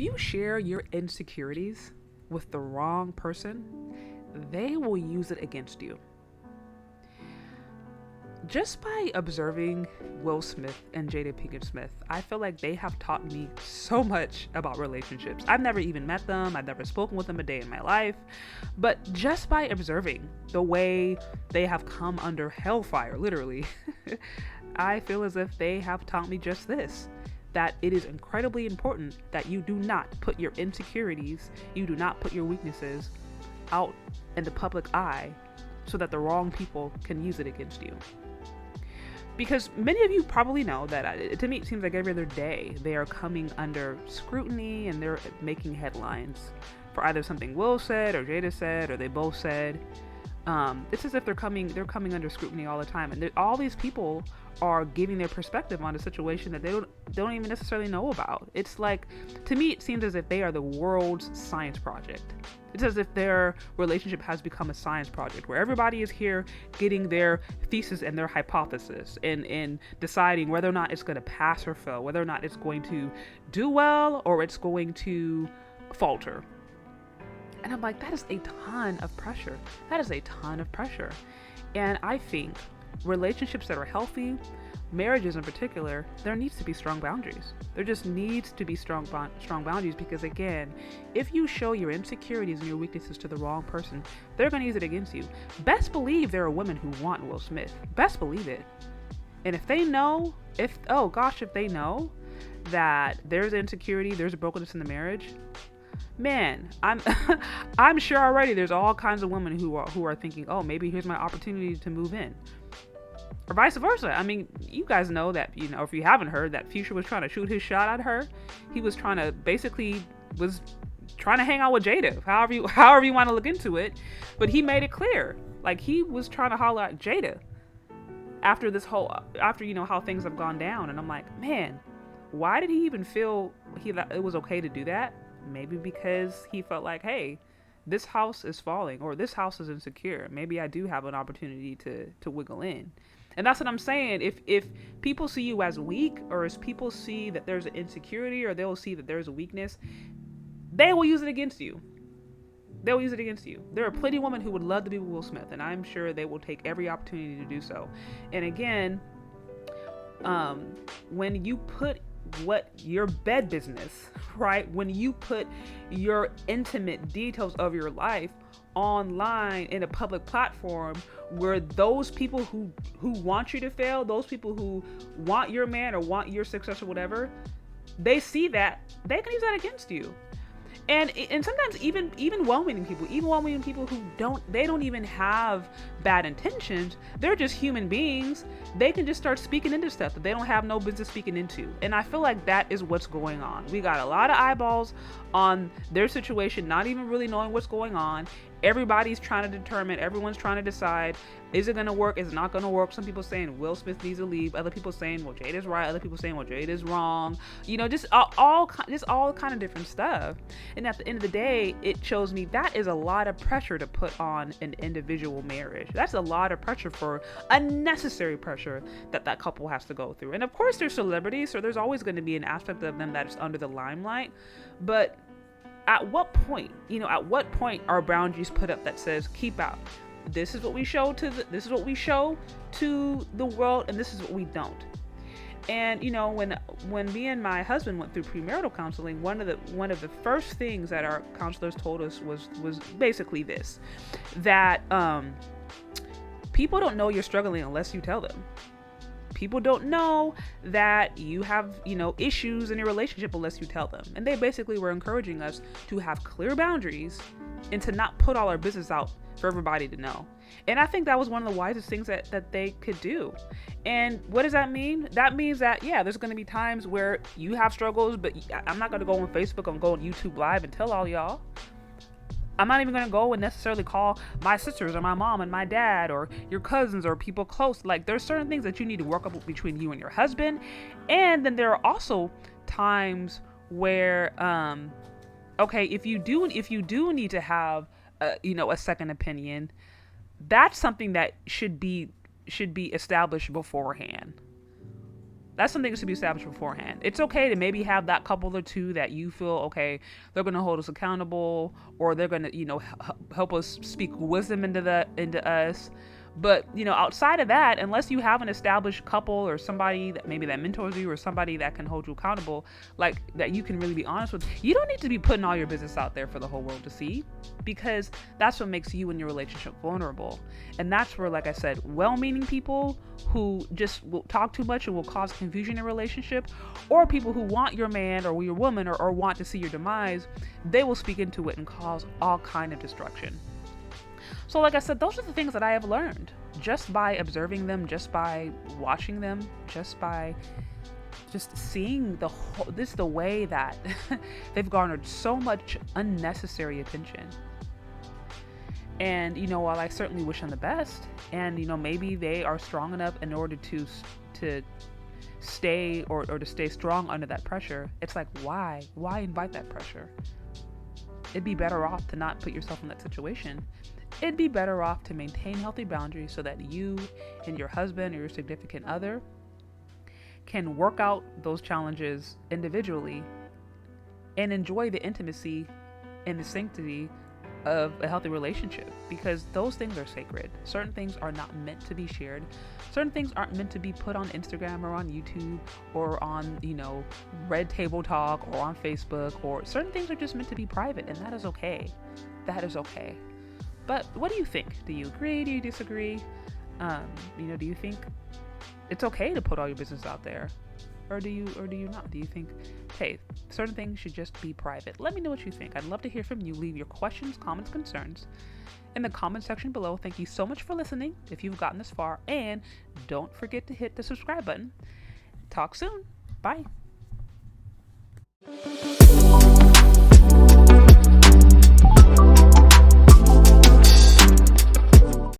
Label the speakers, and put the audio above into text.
Speaker 1: you share your insecurities with the wrong person, they will use it against you. Just by observing Will Smith and Jada Pinkett Smith, I feel like they have taught me so much about relationships. I've never even met them, I've never spoken with them a day in my life, but just by observing the way they have come under hellfire, literally, I feel as if they have taught me just this: that it is incredibly important that you do not put your insecurities, you do not put your weaknesses out in the public eye so that the wrong people can use it against you. Because many of you probably know that, to me, it seems like every other day they are coming under scrutiny and they're making headlines for either something Will said or Jada said or they both said. It's as if they're coming under scrutiny all the time, and all these people are giving their perspective on a situation that they don't even necessarily know about. It's like, to me, it seems as if they are the world's science project. It's as if their relationship has become a science project where everybody is here getting their thesis and their hypothesis and deciding whether or not it's going to pass or fail, whether or not it's going to do well or it's going to falter. And I'm like, that is a ton of pressure. That is a ton of pressure. And I think relationships that are healthy, marriages in particular, there needs to be strong boundaries. There just needs to be strong boundaries, because again, if you show your insecurities and your weaknesses to the wrong person, they're going to use it against you. Best believe there are women who want Will Smith. Best believe it. And if they know, if they know that there's insecurity, there's a brokenness in the marriage, man, I'm sure already there's all kinds of women who are thinking, oh, maybe here's my opportunity to move in. Or vice versa. I mean, you guys know that, if you haven't heard, that Future was trying to shoot his shot at her. He was trying to hang out with Jada, however you want to look into it. But he made it clear, like, he was trying to holler at Jada after how things have gone down. And I'm like, man, why did he even feel it was okay to do that? Maybe because he felt like, hey, this house is falling, or this house is insecure. Maybe I do have an opportunity to wiggle in. And that's what I'm saying. If people see you as weak, or if people see that there's an insecurity, or they'll see that there's a weakness, they will use it against you. They'll use it against you. There are plenty of women who would love to be with Will Smith, and I'm sure they will take every opportunity to do so. And again, when you put your bed business, right? When you put your intimate details of your life online in a public platform, where those people who want you to fail, those people who want your man or want your success or whatever, they see that, they can use that against you. And sometimes even well-meaning people who don't even have bad intentions, they're just human beings. They can just start speaking into stuff that they don't have no business speaking into. And I feel like that is what's going on. We got a lot of eyeballs on their situation, not even really knowing what's going on. Everybody's trying to determine, everyone's trying to decide, is it going to work? Is it not going to work? Some people saying Will Smith needs to leave. Other people saying, well, Jada's right. Other people saying, well, Jada's wrong. Just all kind of different stuff. And at the end of the day, it shows me that is a lot of pressure to put on an individual marriage. That's a lot of pressure, for unnecessary pressure that couple has to go through. And of course, they're celebrities, so there's always going to be an aspect of them that's under the limelight. But at what point are boundaries put up that says, keep out? This is what we show to the world, and this is what we don't. And when me and my husband went through premarital counseling, one of the first things that our counselors told us was basically this: that people don't know you're struggling unless you tell them. People don't know that you have, issues in your relationship unless you tell them. And they basically were encouraging us to have clear boundaries and to not put all our business out for everybody to know. And I think that was one of the wisest things that they could do. And what does that mean? That means that, yeah, there's going to be times where you have struggles, but I'm not going to go on Facebook and go on YouTube Live and tell all y'all. I'm not even going to go and necessarily call my sisters or my mom and my dad or your cousins or people close. Like, there's certain things that you need to work up between you and your husband. And then there are also times where, if you do need to have, a second opinion, that's something that should be established beforehand. That's something that should be established beforehand. It's okay to maybe have that couple or two that you feel, okay, they're going to hold us accountable, or they're going to, help us speak wisdom into us. But, outside of that, unless you have an established couple or somebody that maybe that mentors you, or somebody that can hold you accountable, like that you can really be honest with, you don't need to be putting all your business out there for the whole world to see, because that's what makes you and your relationship vulnerable. And that's where, like I said, well-meaning people who just will talk too much and will cause confusion in a relationship, or people who want your man or your woman, or want to see your demise, they will speak into it and cause all kind of destruction. So like I said, those are the things that I have learned just by observing them, just by watching them, just by just seeing the way that they've garnered so much unnecessary attention. And, while I certainly wish them the best, and, maybe they are strong enough in order to stay or to stay strong under that pressure, it's like, why invite that pressure? It'd be better off to not put yourself in that situation. It'd be better off to maintain healthy boundaries so that you and your husband or your significant other can work out those challenges individually and enjoy the intimacy and the sanctity of a healthy relationship, because those things are sacred. Certain things are not meant to be shared. Certain things aren't meant to be put on Instagram or on YouTube or on, Red Table Talk or on Facebook, or certain things are just meant to be private, and that is okay. That is okay. But what do you think? Do you agree? Do you disagree? Do you think it's okay to put all your business out there? Or do you not? Do you think, hey, certain things should just be private? Let me know what you think. I'd love to hear from you. Leave your questions, comments, concerns in the comment section below. Thank you so much for listening if you've gotten this far. And don't forget to hit the subscribe button. Talk soon. Bye.